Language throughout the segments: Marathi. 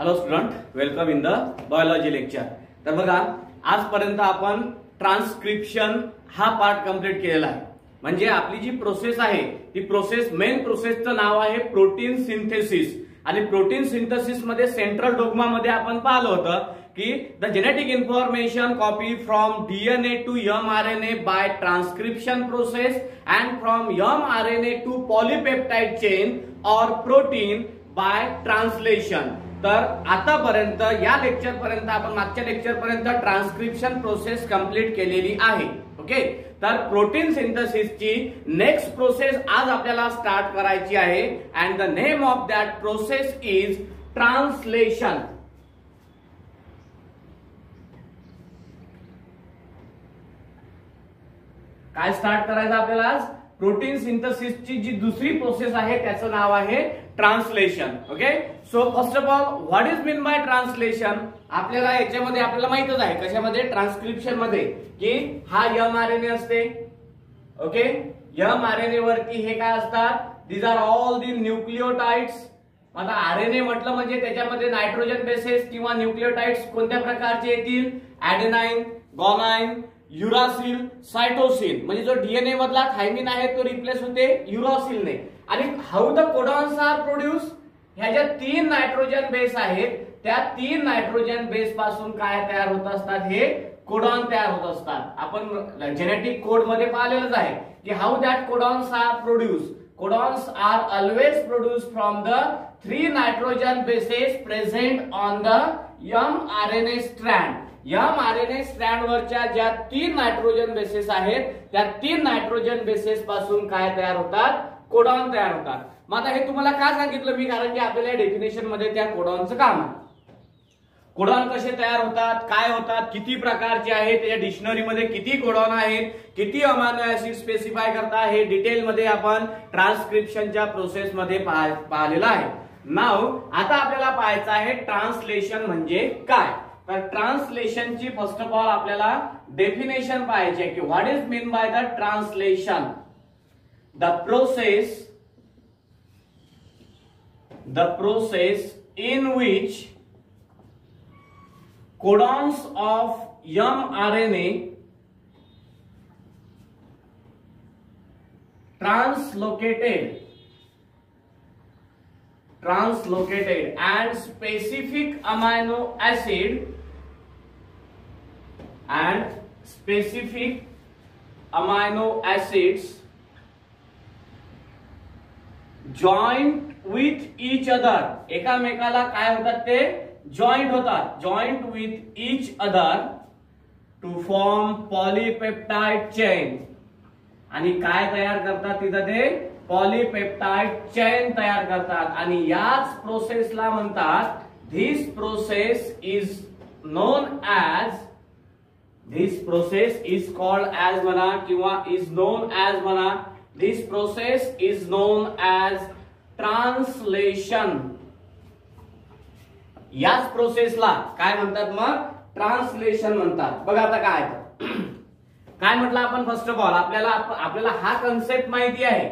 Hello student, welcome in the biology lecture. तर बघा, आजपर्यंत आपण ट्रान्सक्रिप्शन हा पार्ट कंप्लीट केलेला आहे। म्हणजे आपली जी प्रोसेस आहे ती प्रोसेस, मेन प्रोसेसचं नाव आहे प्रोटीन सिंथेसिस। आणि प्रोटीन सिंथेसिस मध्ये सेंट्रल डोग्मा मध्ये आपण पाहिलं होतं की the genetic information copy from DNA to mRNA by transcription process and from mRNA to polypeptide chain or protein by translation. तर आतापर्यंत या लेक्चर पर्यंत आपण मागच्या लेक्चर पर्यंत ट्रान्सक्रिप्शन प्रोसेस कंप्लीट केलेली आहे। ओके, तर प्रोटीन सिंथेसिसची नेक्स्ट प्रोसेस आज आपल्याला स्टार्ट करायची आहे and the name of that process is translation. काय स्टार्ट करायचं आपल्याला आज? प्रोटीन सिंथेसिसची जी दुसरी प्रोसेस आहे त्याचं नाव आहे translation. Okay, so first of all what is mean by translation? आपल्याला याच्यामध्ये आपल्याला माहितच आहे कशामध्ये, ट्रान्सक्रिप्शन मध्ये, की हा mRNA असते। ओके, mRNA वरती हे काय असतात? These are all the nucleotides. आता आरएनए म्हटलं म्हणजे त्याच्यामध्ये नायट्रोजन बेसेस किंवा न्यूक्लियोटाइड्स कोणत्या प्रकारचे येतील? ऍडेनाइन, गॉनाइन, युरासिल, सायटोसिन। म्हणजे जो डीएनए मधला थायमिन आहे तो रिप्लेस होते युरासिलने। आणि how the codons are produce? ह्या ज्या 3 नायट्रोजन बेस आहेत त्या 3 नायट्रोजन बेस पासून काय तयार होत असतात? हे कोडॉन तयार होत असतात। आपण जेनेटिक कोड मध्ये पाहिलेलंच आहे की how that codons are produce. Codons are always produce from the 3 nitrogen bases present on the mRNA strand. mRNA strand वरच्या ज्या 3 नायट्रोजन बेसेस आहेत त्या 3 नायट्रोजन बेसेस पासून काय तयार होतात? कोडॉन तयार होतात। मग आता हे तुम्हाला का सांगितलं मी? कारण की आपल्याला डेफिनेशन मध्ये त्या कोडॉनचं काम आहे। कोडॉन कसे तयार होतात, काय होतात, किती प्रकारचे आहेत, त्याच्या डिक्शनरी मध्ये किती कोडॉन आहेत, किती अमायनो ऍसिड स्पेसिफाय करता, हे डिटेल मध्ये आपण ट्रान्सक्रिप्शनच्या प्रोसेस मध्ये पाहिलेलं आहे। नाव आता आपल्याला पाहायचं आहे ट्रान्सलेशन म्हणजे काय। तर ट्रान्सलेशनची फर्स्ट ऑफ ऑल आपल्याला डेफिनेशन पाहायची आहे की what is mean by the translation? The process in which codons of mRNA translocated and specific amino acids joint with each other, एकामेकाला काय होतात? ते जॉइंट होतात, joint with each other to form polypeptide chain. आणि काय तयार करतात तिथं? ते पॉलीपेप्टाइड चेन तयार करतात। आणि याच प्रोसेसला म्हणतात, this process is called as म्हणा किंवा इज नोन ऍज म्हणा, this process is non as translation. याच प्रोसेसला काय म्हणतात? मग ट्रान्सलेशन म्हणतात। बघा आता काय म्हटलं आपण? फर्स्ट ऑफ ऑल आपल्याला हा कन्सेप्ट माहिती आहे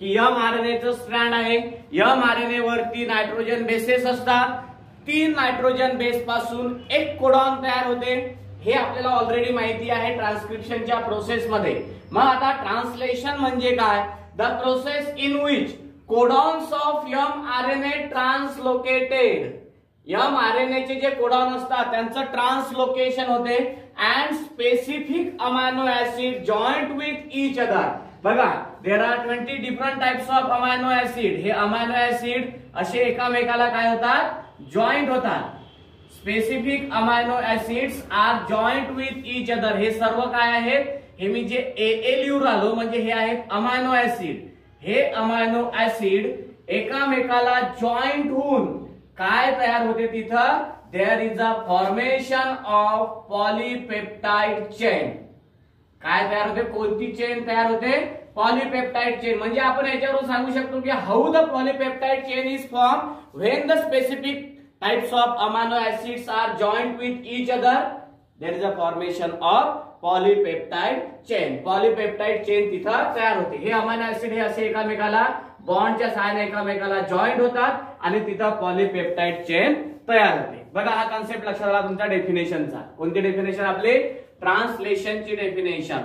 की mRNA स्ट्रँड आहे, mRNA वरती नायट्रोजन बेसेस असतात, 3 नायट्रोजन बेस पासून एक कोडॉन तयार होते, हे आपल्याला ऑलरेडी माहिती आहे ट्रान्सक्रिप्शनच्या प्रोसेस मध्ये। मग आता ट्रान्सलेशन म्हणजे काय? The process in which codons of mRNA translocated, mRNA चे जे कोडॉन असतात त्यांचं ट्रान्सलोकेशन होते and specific amino acid joint with each other. बघा, there are 20 different types of amino acid. हे अमायनो ऍसिड असे एकामेकाला काय होतात? जॉइंट होतात। Specific amino acids are joint with each other. हे सर्व काय आहेत? हे मी जे AA लिहून राहिलो म्हणजे हे आहेत अमायनो ऍसिड। हे अमायनो ऍसिड एकामेकाला जॉइंट होऊन काय तयार होते? तिथं there is a formation of polypeptide chain. काय तयार होते? कोणती चेन तयार होते? Polypeptide chain. म्हणजे आपण याच्यावरून सांगू शकतो की how the polypeptide chain is form when the specific types of amino acids are joint with each other, there is a formation of polypeptide chain. Polypeptide chain तिथं तयार होते। हे अमायनो ऍसिड हे असे एकामेकाला बॉन्डच्या सहाय्याने एकामेकाला जॉइंट होतात आणि तिथं पॉलीपेप्टाइड चेन तयार होते. बघा हा कॉन्सेप्ट लक्षात आला तुमच्या डेफिनेशनचा. कोणती डेफिनेशन आपली? ट्रान्सलेशनची definition.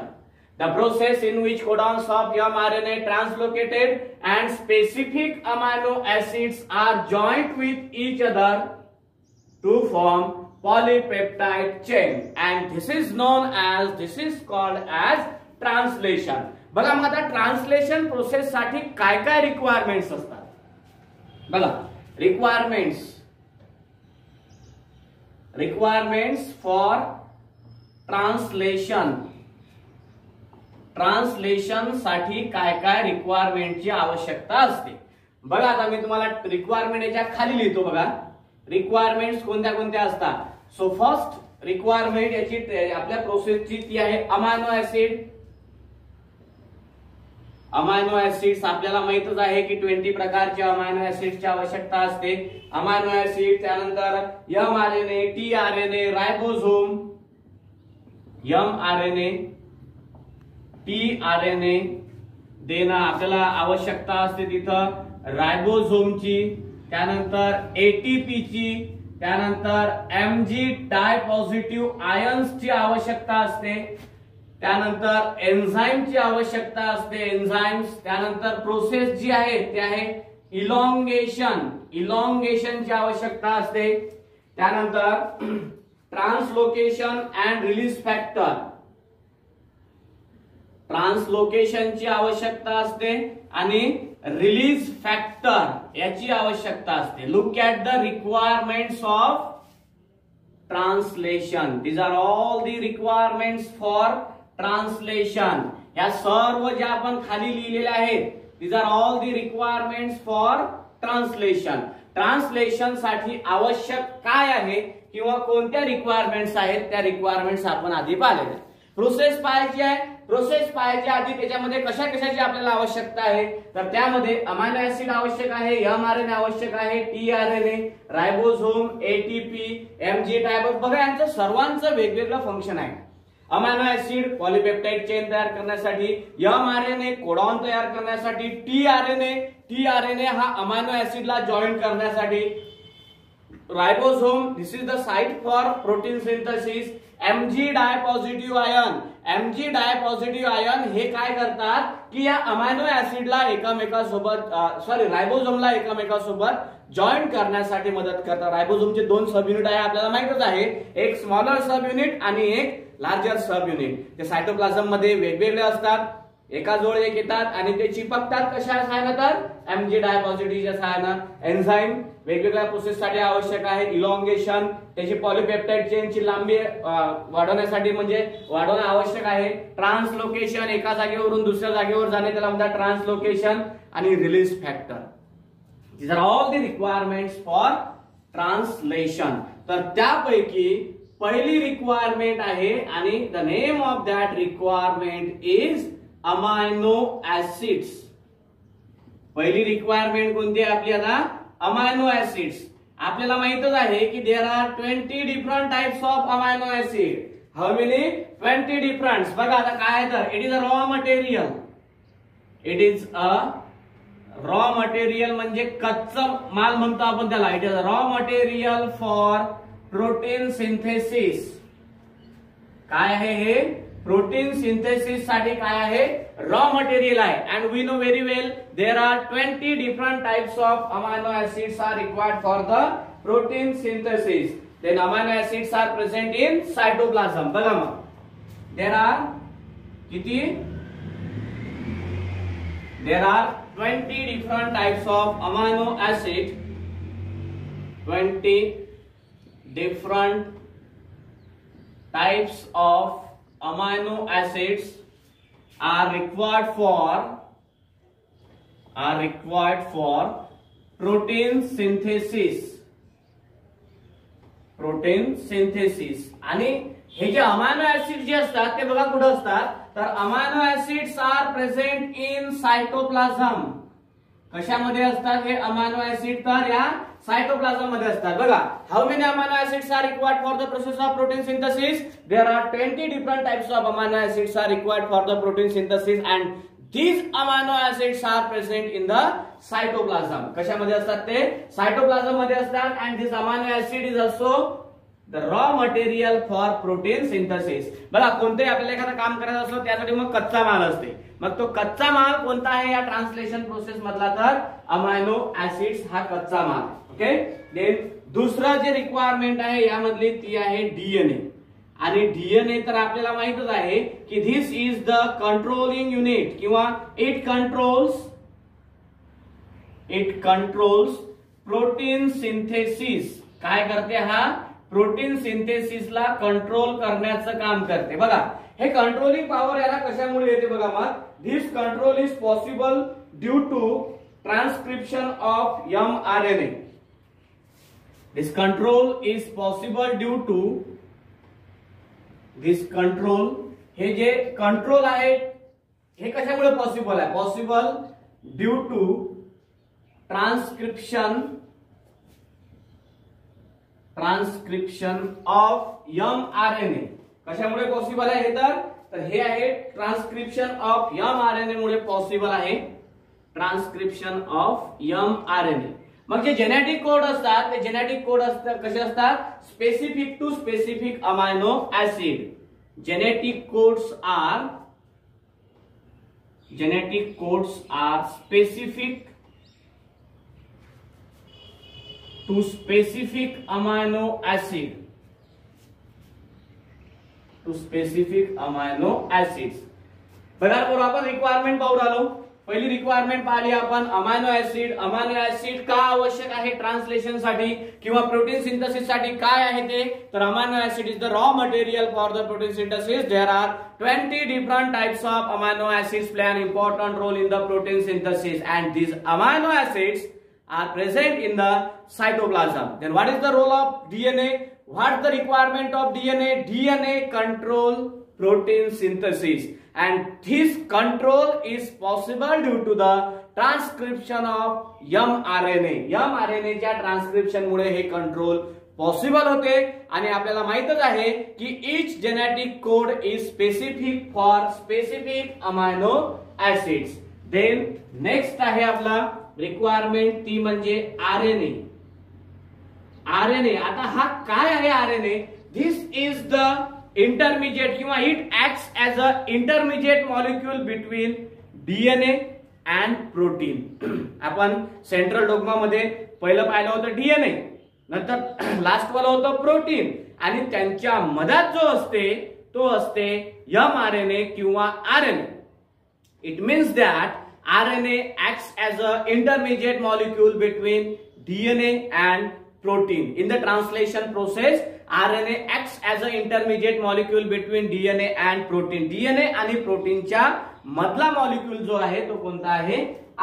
The process in which codons of mRNA translocated and specific amino acids are joined with each other to form polypeptide chain, and this is called as translation. बघा मग आता ट्रान्सलेशन प्रोसेस साठी काय काय रिक्वायरमेंट्स असतात? बघा रिक्वायरमेंट्स फॉर ट्रान्सलेशन साठी काय काय रिक्वायरमेंटची आवश्यकता असते? बघा आता मी तुम्हाला रिक्वायरमेंट याच्या खाली लिहितो. बघा रिक्वायरमेंट्स कोणत्या कोणत्या असतात. सो फर्स्ट रिक्वायरमेंट याची आपल्या प्रोसेसची ती आहे अमायनो ऍसिड. अमायनो ऍसिड्स आपल्याला माहितच आहे की 20 प्रकारच्या अमायनो ऍसिड्सची आवश्यकता असते. अमायनो ऍसिड, त्यानंतर mRNA, tRNA, ribosome, mRNA, tRNA देणं आपल्याला आवश्यकता असते तिथं रायबोझोमची, त्यानंतर एटीपीची, त्यानंतर mg डायपॉझिटिव्ह आयन्सची आवश्यकता असते, त्यानंतर एन्झाईमची आवश्यकता असते, एन्झाईम्स, त्यानंतर प्रोसेस जी आहे ते आहे इलॉंगेशनची आवश्यकता असते, त्यानंतर ट्रान्सलोकेशन अँड रिलीज फॅक्टर, ट्रान्सलोकेशनची आवश्यकता असते आणि रिलीज फॅक्टर याची आवश्यकता असते. Look at the requirements of translation. These are all the requirements for translation. या सर्व ज्या आपण खाली लिहिलेल्या आहेत these are all the requirements for translation. Translation साठी आवश्यक काय आहे किंवा कोणत्या रिक्वायरमेंट्स आहेत त्या रिक्वायरमेंट्स आपण आधी पाहिलेल्या. प्रोसेस पाहायची आहे. प्रोसेस पाहायच्या आधी त्याच्यामध्ये कशा कशाची आपल्याला आवश्यकता आहे तर त्यामध्ये अमायनो ऍसिड आवश्यक आहे, mRNA आवश्यक आहे, tRNA, ribosome, ATP, mg type. बघा यांचं सर्वांचं वेगवेगळं फंक्शन आहे. अमायनो ऍसिड पॉलिपेप्टाइड चेन तयार करण्यासाठी, mRNA कोडॉन तयार करण्यासाठी, tRNA हा अमायनो ऍसिडला जॉईन करण्यासाठी, ribosome this is the site for protein synthesis, mg dipositive ion हे काय करतात की या अमायनो ऍसिडला रायबोझोमला एकमेकांसोबत जॉईन करण्यासाठी मदत करतात. रायबोझोमचे 2 सब युनिट आहे आपल्याला माहितच आहे, एक स्मॉलर सब युनिट आणि एक लार्जर सब युनिट. ते सायटोप्लाझम मध्ये वेगवेगळे असतात, एका जोड एक येतात आणि ते चिपकतात कशा सहाय्याने तर mg डायपॉझिटिव्हच्या सहाय्याने. एन्झाईम वेगवेगळ्या प्रोसेस साठी आवश्यक आहे. इलॉंगेशन त्याची पॉलिपेप्टाइड चेनची लांबी वाढवण्यासाठी म्हणजे वाढवणं आवश्यक आहे. ट्रान्सलोकेशन एका जागेवरून दुसऱ्या जागेवर जाणे त्याला म्हणतात ट्रान्सलोकेशन. आणि release factor. These are all the requirements for translation. तर त्यापैकी पहिली रिक्वायरमेंट आहे आणि the name of that requirement is amino acids. पहिली रिक्वायरमेंट कोणती आहे आपली आता? Amino acids. आपल्याला माहितच आहे की there are 20 different types of amino acid. How many? 20 different. बघा आता काय आहे तर it is a raw material. It is a raw material म्हणजे कच्चा माल म्हणतो आपण त्याला. It is a raw material for protein synthesis. काय आहे हे? प्रोटीन सिंथेसिस साठी काय आहे? रॉ मटेरियल आहे. And we know very well there are 20 different types of amino acids are required for the protein synthesis. Then amino acids are present in cytoplasm. बघा मग देयर आर किती? There are 20 different types of amino acid. 20 different types of amino acids are required for protein synthesis. आणि हे जे अमायनो ऍसिड जे असतात ते बघा कुठे असतात तर amino acids are present in cytoplasm. कशामध्ये असतात हे अमायनो ऍसिड? तर या सायटोप्लाझम मध्ये असतात. बघा how many amino acids are required for the process of protein synthesis? There are 20 different types of amino acids are required for the protein synthesis. And these amino acids are present in the cytoplasm. कशामध्ये असतात ते? सायटोप्लाझम मध्ये असतात. and this amino acid is also the raw material for protein synthesis. बघा कोणतेही आपल्याला एखादं काम करायचं असलं त्यासाठी मग कच्चा माल असते. मग तो कच्चा माल कोणता आहे या ट्रान्सलेशन प्रोसेस मधला? तर अमायनो ऍसिड्स हा कच्चा माल. ओके. देन दुसरा जे रिक्वायरमेंट आहे यामधली ती आहे डीएनए. आणि डीएनए तर आपल्याला माहितच आहे की this is the controlling unit किंवा इट कंट्रोल्स प्रोटीन सिंथेसिस. काय करते? हा प्रोटीन सिंथेसिसला कंट्रोल करण्याचं काम करते. बघा हे कंट्रोलिंग पॉवर याला कशामुळे येते बघा. मग this control is possible due to transcription of mRNA. This control is possible due to this control. हे जे कंट्रोल आहे हे कशामुळे पॉसिबल आहे? Possible due to transcription of mRNA. कशामुळे पॉसिबल आहे हे? तर हे आहे ट्रान्सक्रिप्शन ऑफ mRNA मुळे पॉसिबल आहे. Transcription of mRNA. मग जे जेनेटिक कोड असतात ते जेनेटिक कोड असतात कसे असतात? Specific to specific amino acid. Genetic codes are specific to specific amino acid. बघा बरोबर आपण रिक्वायरमेंट पाहू राहिलो. पहिली रिक्वायरमेंट पाहिली आपण अमायनो ऍसिड. अमायनो ऍसिड का आवश्यक आहे ट्रान्सलेशन साठी किंवा प्रोटीन सिंथेसिस साठी काय आहे ते? तर amino acid is the raw material for the protein synthesis. There are 20 different types of amino acids play an important role in the protein synthesis and these amino acids are present in the cytoplasm. Then what is the role of DNA? What is the requirement of DNA? DNA control protein synthesis and this control is possible due to the transcription of mRNA. mRNA च्या ट्रान्सक्रिप्शन मुळे हे कंट्रोल पॉसिबल होते. आणि आपल्याला माहितच आहे की each genetic code is specific for specific amino acids. Then next आहे आपला रिक्वायरमेंट ती म्हणजे आरएनए. आता हा काय आहे RNA? This is the intermediate किंवा it acts as a intermediate molecule between DNA and protein. आपण सेंट्रल डोग्मा मध्ये पहिलं पाहिलं होतं डीएनए, नंतर लास्ट वाला होतं प्रोटीन आणि त्यांच्या मधात जो असते तो असते mRNA किंवा RNA. It means that RNA acts as an intermediate molecule between DNA and protein. In the translation process, RNA acts as an intermediate molecule between DNA and protein. DNA आणि प्रोटीनच्या मधला मॉलिक्यूल जो आहे तो कोणता आहे?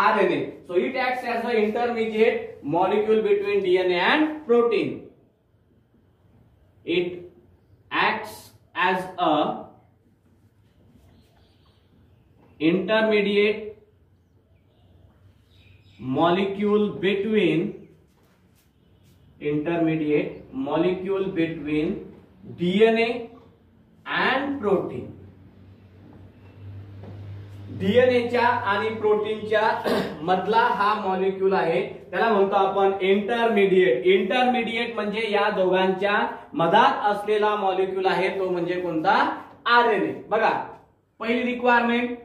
RNA. So it acts as an intermediate molecule between DNA and protein. It acts as a intermediate molecule between DNA and protein. डीएनएच्या आणि प्रोटीनच्या मधला हा मॉलिक्यूल आहे त्याला म्हणतो आपण इंटरमिडिएट. इंटरमिडिएट म्हणजे या दोघांच्या मधात असलेला मॉलिक्यूल आहे तो म्हणजे कोणता? आरएनए. बघा पहिली रिक्वायरमेंट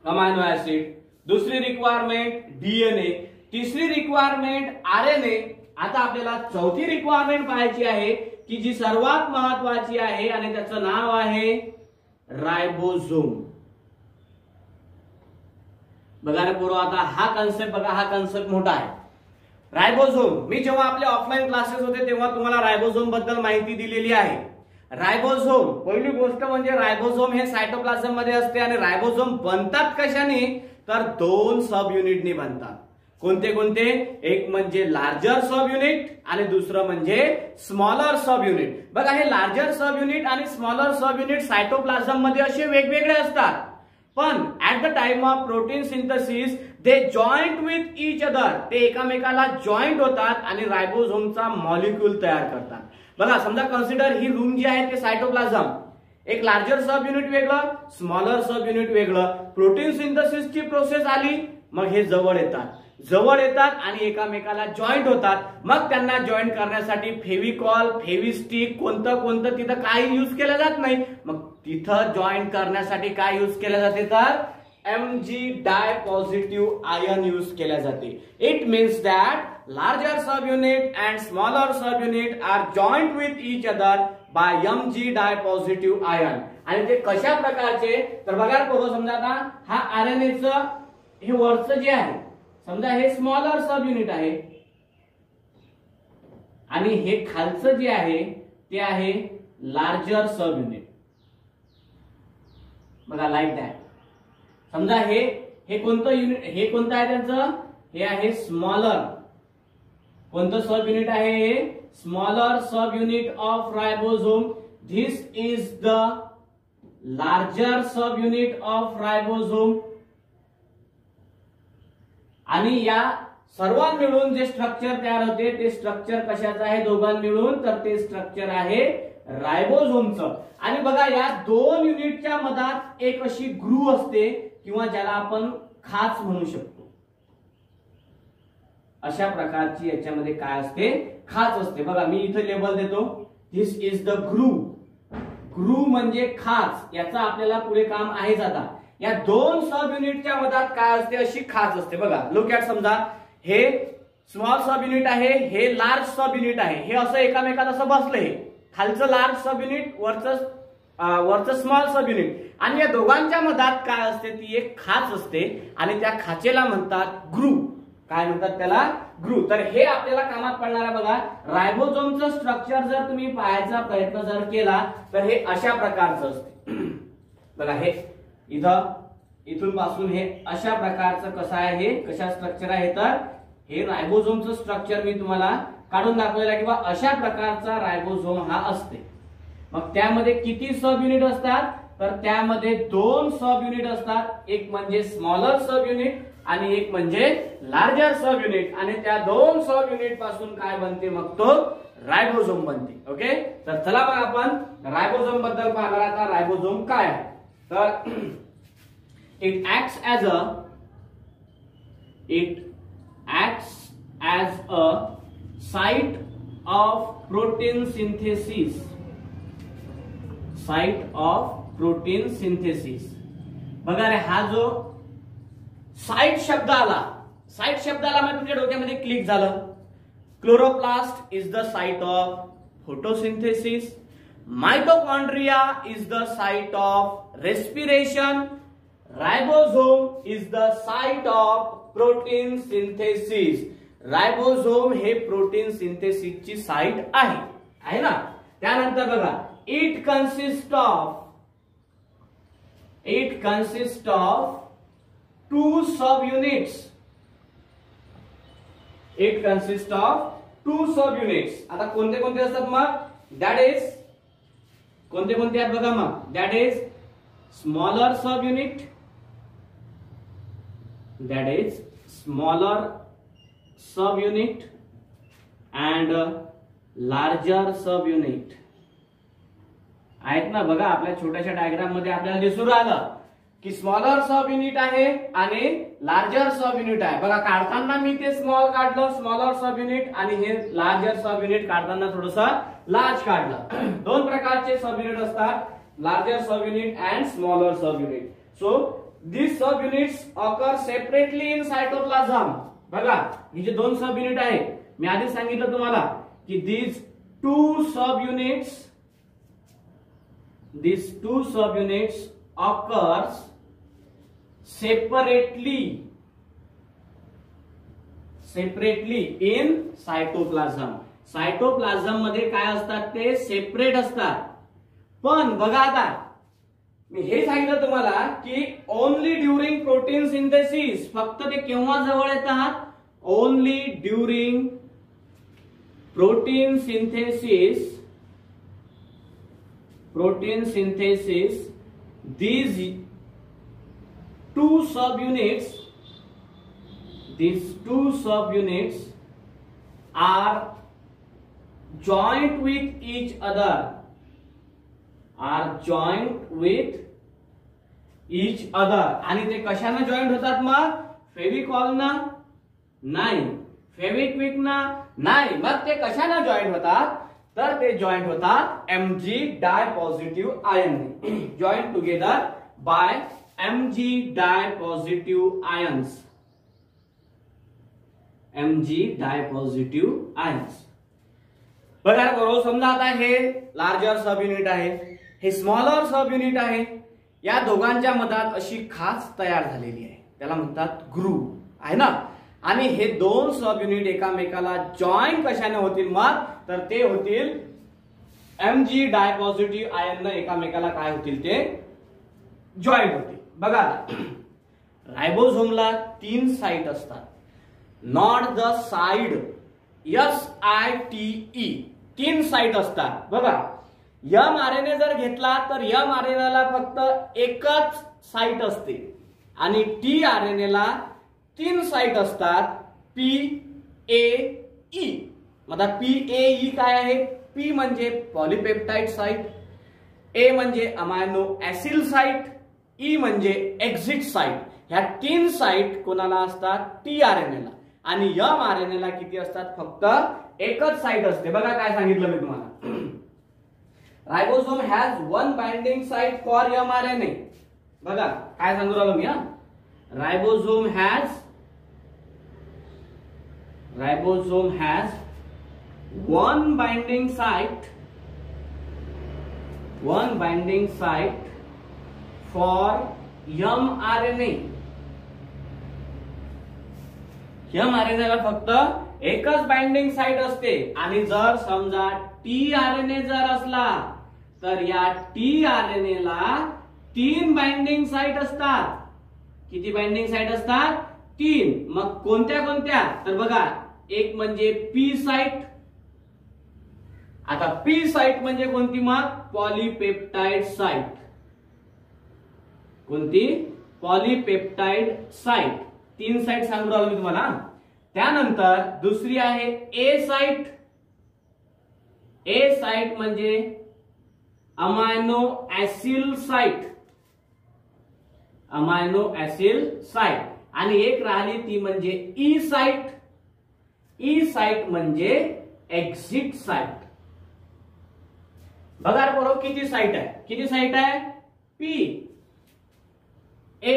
अमायनो ऍसिड, दुसरी रिक्वायरमेंट डीएनए, तिसरी रिक्वायरमेंट आरएनए. आता आपल्याला चौथी रिक्वायरमेंट पाहायची आहे की जी सर्वात महत्वाची आहे आणि त्याचं नाव आहे रायबोझोम. बघा रे पोरं, आता हा कन्सेप्ट बघा, हा कन्सेप्ट मोठा आहे. रायबोझोम, मी जेव्हा आपले ऑफलाईन क्लासेस होते तेव्हा तुम्हाला रायबोझोम बद्दल माहिती दिलेली आहे. रायबोझोम, पहिली गोष्ट म्हणजे रायबोझोम हे सायटोप्लाझम मध्ये असते आणि रायबोझोम बनतात कशाने? तर दोन सब युनिटनी बनतात. कोणते कोणते? एक म्हणजे लार्जर सब युनिट आणि दुसरं म्हणजे स्मॉलर सब युनिट. बघा हे लार्जर सब युनिट आणि स्मॉलर सब युनिट सायटोप्लाझम मध्ये असे वेगवेगळे असतात, पण at the time of protein synthesis they joint with each other. ते एकमेकाला जॉईंट होतात आणि रायबोझोमचा मॉलिक्यूल तयार करतात. बघा समजा कन्सिडर ही रूम जी आहे ते सायटोप्लाझम, एक लार्जर सब युनिट वेगळं, स्मॉलर सब युनिट वेगळं. प्रोटीन सिंथेसिसची प्रोसेस आली, मग हे जवळ येतात आणि एकामेकाला जॉईंट होतात. मग त्यांना जॉईंट करण्यासाठी फेविकॉल, फेविस्टिक कोणतं तिथं काही युज केलं जात नाही. मग तिथं जॉईंट करण्यासाठी काय युज केलं जाते तर Mg डायपॉझिटिव्ह आयन यूज केल्या जाते. It means that larger subunit and smaller subunit are joint with each other by Mg dipositive ion. आणि ते कशा प्रकारचे तर बघा करू, समजा आता हा आरएनएचं हे वरचं जे आहे, समजा हे स्मॉलर सब युनिट आहे आणि हे खालचं जे आहे ते आहे लार्जर सब युनिट. बघा लाईक दॅट. समजा हे कोणतं युनिट, हे कोणतं आहे त्यांचं, हे आहे स्मॉलर. कोणतं सब युनिट आहे हे smaller subunit of ribosome. This is the larger subunit of ribosome. आणि या सर्वां मिळून जे स्ट्रक्चर तयार होते ते स्ट्रक्चर कशाचं आहे दोघां मिळून, तर ते स्ट्रक्चर आहे रायबोसोमचं. आणि बघा या दोन युनिटच्या मधात एक अशी ग्रूव्ह असते किंवा ज्याला आपण खाच म्हणू शकतो. अशा प्रकारची याच्यामध्ये काय असते, खाच असते. बघा मी इथे लेबल देतो, this is the groove. Groove म्हणजे खाच. याचा आपल्याला पुढे काम आहेच. आता या दोन सब युनिटच्या मधात काय असते, अशी खाच असते. बघा लुक ॲट, समजा हे स्मॉल सब युनिट आहे, हे लार्ज सब युनिट आहे. हे असं एकामेकात असं बसलंय, खालचं लार्ज सब युनिट, वरचं स्मॉल सब युनिट. आणि या दोघांच्या मधात काय असते, ती एक खाच असते आणि त्या खाचेला म्हणतात ग्रूव्ह. काय म्हणतात त्याला, ग्रूव्ह. तर हे आपल्याला कामात पडणार आहे. बघा रायबोसोमचं स्ट्रक्चर जर तुम्ही पाहायचा प्रयत्न जर केला तर हे अशा प्रकारचं असते. बघा हे इथून पासून हे अशा प्रकारचं कसं आहे, हे कशा स्ट्रक्चर आहे, तर हे रायबोसोमचं स्ट्रक्चर मी तुम्हाला काढून दाखवलेलं आहे किंवा अशा प्रकारचा रायबोसोम हा असते. मग त्यामध्ये किती सब युनिट असतात, तर त्यामध्ये दोन सब युनिट असतात. एक म्हणजे स्मॉलर सब युनिट आणि एक म्हणजे लार्जर सब युनिट. आणि त्या दोन सब युनिट पासून काय बनते, मग तो रायबोसोम बनते. ओके, तर चला मग आपण रायबोसोम बद्दल पाहणार. आता रायबोसोम काय आहे, तर it acts as a site of protein synthesis. बघा रे, हा जो साइट शब्द आला, साइट शब्दाला मी तुमच्या डोक्यामध्ये क्लिक झालं. Chloroplast is the site of photosynthesis. Mitochondria is the site of respiration. Ribosome is the site of protein synthesis. Ribosome हे प्रोटीन सिंथेसिसची साइट आहे ना. त्यानंतर बघा, it consist of two subunits. आता कोणते कोणते असतात मग, दॅट इज कोणते कोणते आहेत बघा मग, that is smaller sub unit, and larger sub unit आहेत ना. बघा आपल्या छोट्याशा डायग्राम मध्ये आपल्याला दिसून राहिलं की स्मॉलर सब युनिट आहे आणि लार्जर सब युनिट आहे. बघा काढताना मी ते स्मॉल काढलं, स्मॉलर सब युनिट, आणि हे लार्जर सब युनिट काढताना थोडंसं लार्ज काढलं. दोन प्रकारचे सब युनिट असतात, larger subunit and smaller sub unit. So these sub units occur separately in cytoplasm. बघा हे जे दोन सब युनिट आहे, मी आधी सांगितलं तुम्हाला की these two sub units occurs separately in cytoplasm. Cytoplasm मध्ये काय असतात, ते सेपरेट असतात. पण बघा आता मी हे सांगितलं तुम्हाला की ओनली ड्युरिंग प्रोटीन सिंथेसिस, फक्त ते केव्हा जवळ येतात, only during protein synthesis these two subunits are joint with each other are joint with each other. आणि ते कशाने जॉईंट होतात मग? फेविकॉल ना नाही, फेविक्विक ना नाही. मग ते कशाने जॉईंट होतात? तर ते जॉईंट होतात Mg dipositive ion. Joint together by Mg dipositive ions. Mg dipositive ions. बघा बरोबर. समजा आता हे लार्जर सब युनिट आहे, हे स्मॉलर सब युनिट आहे. या दोघांच्या मधात अशी खाच तयार झालेली आहे, त्याला म्हणतात ग्रूव आहे ना. आणि हे दोन सब युनिट एकामेकाला जॉईंट कशाने होतील मग? तर ते होतील Mg डायपॉझिटिव्ह आयन एकामेकाला काय होतील? ते जॉईंट होतील. बघा रायबोझोमला 3 साइट असतात. Not the side SITE 3 site असतात. बघा mRNA जर घेतला तर mRNA ला फक्त एकच साइट असते आणि tRNA ला 3 साइट असतात. PAE. आता PAE काय आहे? P म्हणजे पॉलिपेप्टाइड साइट, A म्हणजे अमायनो ऍसिड साइट, E म्हणजे एक्झिट साइट. ह्या 3 साइट कोणाला असतात? tRNA ला. आणि mRNA ला किती असतात? फक्त एकच साइट असते. बघा काय सांगितलं मी तुम्हाला. Ribosome has 1 binding site for mRNA. बघा काय सांगू राहिलो मी. Ribosome has 1 binding site for mRNA. mRNA ला फक्त एकच बाइंडिंग साइट असते. आणि जर समजा tRNA जर असला तर या tRNA ला 3 बाइंडिंग साइट असतात. किती बाइंडिंग साइट असतात? 3. मग कोणत्या कोणत्या? तर बघा एक म्हणजे P साइट. आता P साइट म्हणजे कोणती मग? Polypeptide site. कोणती? Polypeptide site. 3 साइट सांगू राहिलो मी तुम्हाला. त्यानंतर दुसरी आहे A साइट. A साइट म्हणजे amino acid site. Amino acid site. आणि एक राहिली ती म्हणजे E साइट. E साइट म्हणजे एक्झिट साइट. बघा बरोबर किती साइट आहे? किती साइट आहे? P A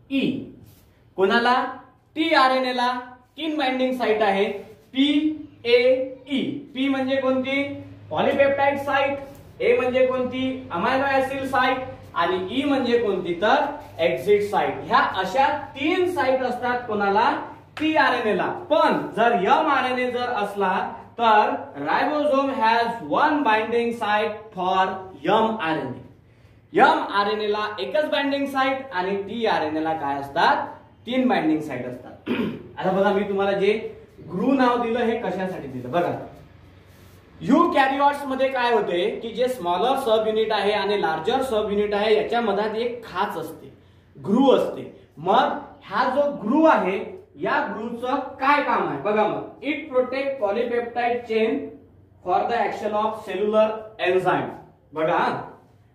E. कोणाला? tRNA ला 3 बाइंडिंग साइट आहे. PAE. P म्हणजे कोणती? Polypeptide site. A म्हणजे कोणती? Amino acid site. आणि E म्हणजे कोणती? तर एक्झिट साइट. ह्या अशा 3 साइट असतात कोणाला? tRNA ला. पण जर mRNA जर असला तर ribosome has 1 binding site for mRNA. mRNA ला एकच बाइंडिंग साइट आणि tRNA ला काय असतात? 3 बाइंडिंग साइट असतात. आता बघा मी तुम्हाला जे ग्रू नाव दिलं हे कशासाठी दिलं बघा. युकॅरियोट्स मध्ये काय होते की जे स्मॉलर सब युनिट आहे आणि लार्जर सब युनिट आहे याच्या मधात एक खाच असते, ग्रू असते. मग हा जो ग्रू आहे या ग्रूचं काय काम आहे बघा. मग it protect polypeptide chain for the action of cellular enzyme. बघा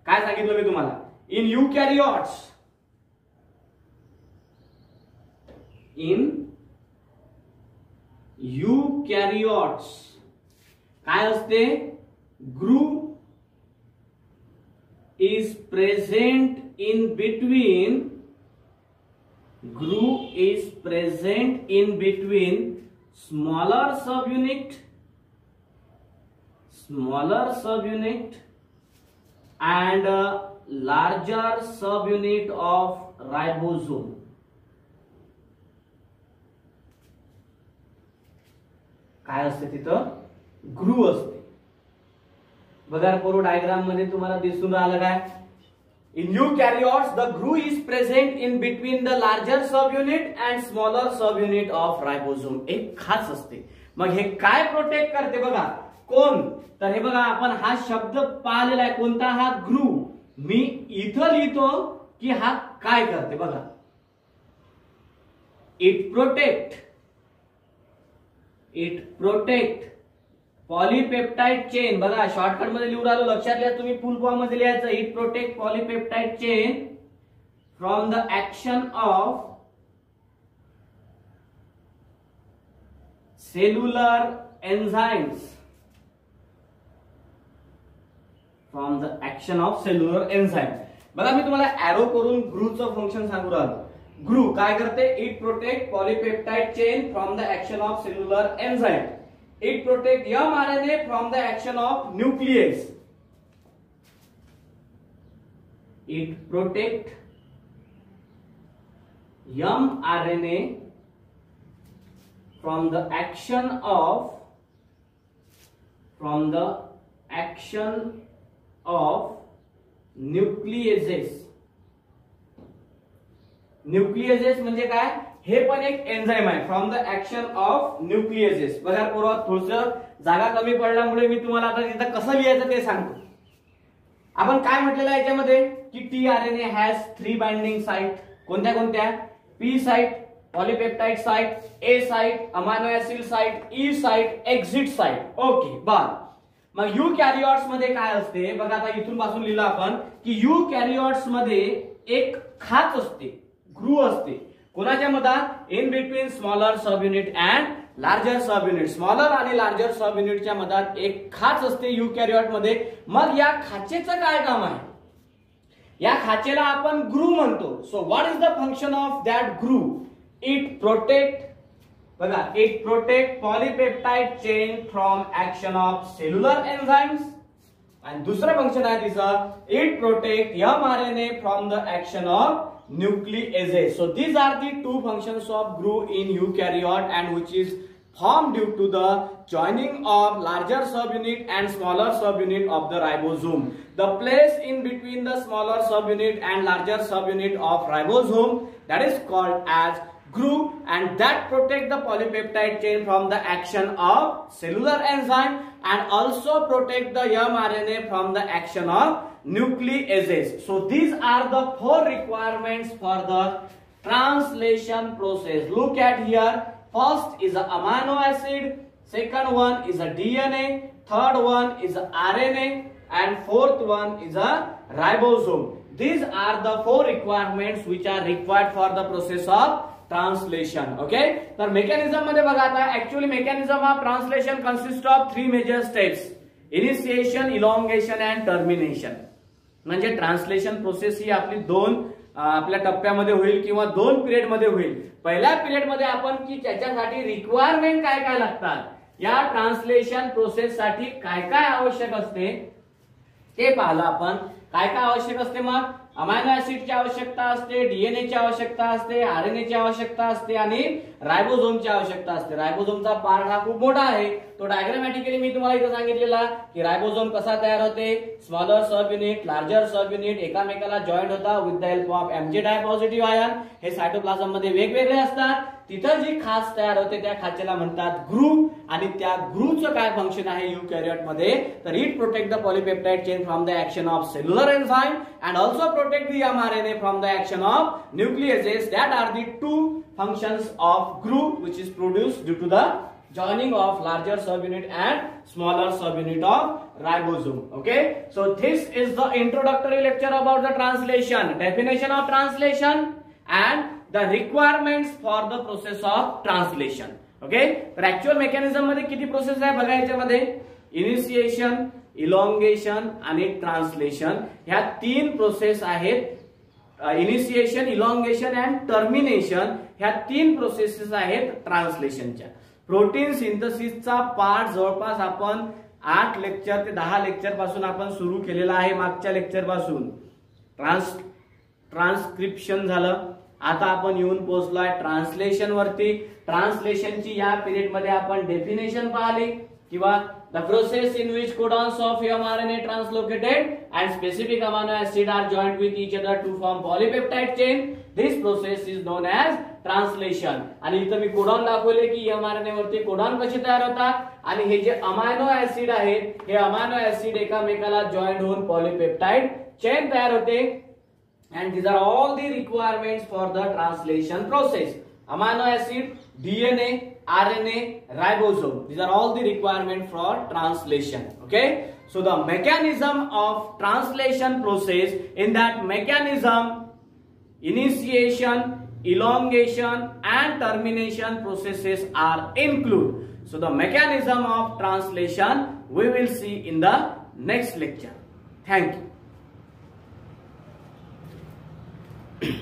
काय सांगितलं मी तुम्हाला. इन युकॅरियोट्स काय असते? Groove is present in between smaller subunit and larger subunit of ribosome. काय असते तिथं? ग्रू असते. बघा पोरो डायग्राम मध्ये तुम्हाला दिसून राहिलं काय? In eukaryotes, the groove is present in between the larger subunit and smaller subunit of ribosome. एक खाच असते. मग हे काय प्रोटेक्ट करते बघा? कोण? तर हे बघा आपण हा शब्द पाहिलेला आहे. कोणता? हा ग्रूव. मी इथं लिहितो की हा काय करते बघा. इट प्रोटेक्ट पॉलीपेप्टाइड चेन, बघा शॉर्टकट मध्ये लिहून आलो, लक्षात घ्या तुम्ही, फुल फॉर्म मध्ये लिहायचं, it protect polypeptide chain from the action of cellular enzymes, from the action of cellular enzyme. बघा मी तुम्हाला एरो करून ग्रूचं फंक्शन सांगू राहिलो. ग्रू काय करते, it protect polypeptide chain from the action of cellular enzyme. It protect mRNA from the action of nucleus. It protect mRNA from the action of nucleases. Nucleases म्हणजे काय, हे पण एक एन्झाइम आहे, from the action of nucleases. बघा पूर्व थोडं जागा कमी पडल्यामुळे मी तुम्हाला आता तिथं कसं लिहायचं ते सांगतो. आपण काय म्हटलेलं आहे याच्यामध्ये की tRNA हॅज 3 बाइंडिंग साइट. कोणत्या कोणत्या, P site, polypeptide site, A site, amino acid site, E site, exit site. Okay बर. मग यू कॅरिओट्स मध्ये काय असते, बघा आता इथून पासून लिहिलं आपण की यू कॅरिओट्स मध्ये एक खाच असते, ग्रू असते. कोणाच्या मधात, in between smaller subunit and larger sub unit. Smaller आणि लार्जर सब युनिटच्या मधात एक खाच असते यू कॅरिओट मध्ये. मग या खाचेचं काय काम आहे, या खाचेला आपण ग्रू म्हणतो. So what is the function of that groove, it protect, बघा it protect polypeptide chain from action of cellular enzymes. आणि दुसरं फंक्शन आहे तिचं, it protect mRNA from the action of nucleases. So these are the 2 functions of GRU in eukaryote, and which is formed due to the joining of larger subunit and smaller subunit of the ribosome. The place in between the smaller subunit and larger subunit of ribosome, that is called as GRU, and that protect the polypeptide chain from the action of cellular enzyme and also protect the mRNA from the action of nucleases. So these are the 4 requirements for the translation process. Look at here. First is a amino acid, second one is a DNA, third one is a RNA, and fourth one is a ribosome. These are the 4 requirements which are required for the process of translation. Okay, तर मेकॅनिझम मध्ये बघा आता, actually mechanism of translation consist of 3 major steps, initiation, elongation and termination. म्हणजे ट्रान्सलेशन प्रोसेस ही आपली 2 आपल्या टप्प्यामध्ये होईल किंवा 2 पिरियड मध्ये होईल. पहिल्या पिरियड मध्ये आपण की त्याच्यासाठी रिक्वायरमेंट काय काय लागतात, या ट्रान्सलेशन प्रोसेस साठी काय काय आवश्यक असते ते पाहिलं आपण. काय काय आवश्यक असते, मग अमायनो ऍसिडची आवश्यकता असते, डीएनए ची आवश्यकता असते, आरएनए ची आवश्यकता असते आणि रायबोझोमची आवश्यकता असते. रायबोझोमचा पार्ट हा खूप मोठा आहे, तो डायग्रामॅटिकली मी तुम्हाला इथे सांगितलेला की रायबोझोम कसा तयार होते, smaller subunit, larger subunit एकामेकाला जॉईंट होता with the help of MG dipositive ion. हे सायटोप्लाझम मध्ये वेगवेगळे असतात. तिथं जी खाच तयार होते त्या खाचेला म्हणतात ग्रू. आणि त्या ग्रूचं काय फंक्शन आहे युकॅरियोट मध्ये, तर it protect the polypeptide chain from the action of cellular enzyme and also protect the mRNA from the action of nucleases. That are the 2 functions of GRU which is produced due to the joining of larger subunit and smaller subunit of ribosome. Okay, so this is the introductory lecture about the translation, definition of translation and the requirements for the process of translation. Okay, तर actual mechanism मध्ये किती प्रोसेस आहे बघा, याच्यामध्ये इनिशिएशन, इलॉंगेशन आणि ट्रान्सलेशन ह्या 3 प्रोसेस आहेत. इनिशिएशन, इलॉंगेशन अँड टर्मिनेशन ह्या 3 प्रोसेसेस आहेत ट्रान्सलेशनच्या. प्रोटीन सिंथेसिसचा पार्ट जवळपास आपण 8 लेक्चर ते 10 लेक्चर पासून आपण सुरू केलेला आहे. मागच्या लेक्चर पासून ट्रान्सक्रिप्शन झालं, आता आपण येऊन पोहोचलोय ट्रान्सलेशन वरती. ट्रान्सलेशनची या पिरियड मध्ये आपण डेफिनेशन पाहिली किंवा the process in which codons of mRNA translocated and specific amino acid are joined with each other to form polypeptide chain. This process is known as translation. आणि इथं मी कोडॉन दाखवले की mRNA वरती कोडॉन कसे तयार होतात आणि हे जे अमायनो ऍसिड आहेत हे अमायनो ऍसिड एकामेकाला जॉईंट होऊन पॉलीपेप्टाइड चेन तयार होते. and these are all the requirements for the translation process. Amino acid DNA, RNA, ribosome. These are all the requirement for translation. Okay. So the mechanism of translation process, in that mechanism, initiation, elongation and termination processes are included. So the mechanism of translation we will see in the next lecture. Thank you.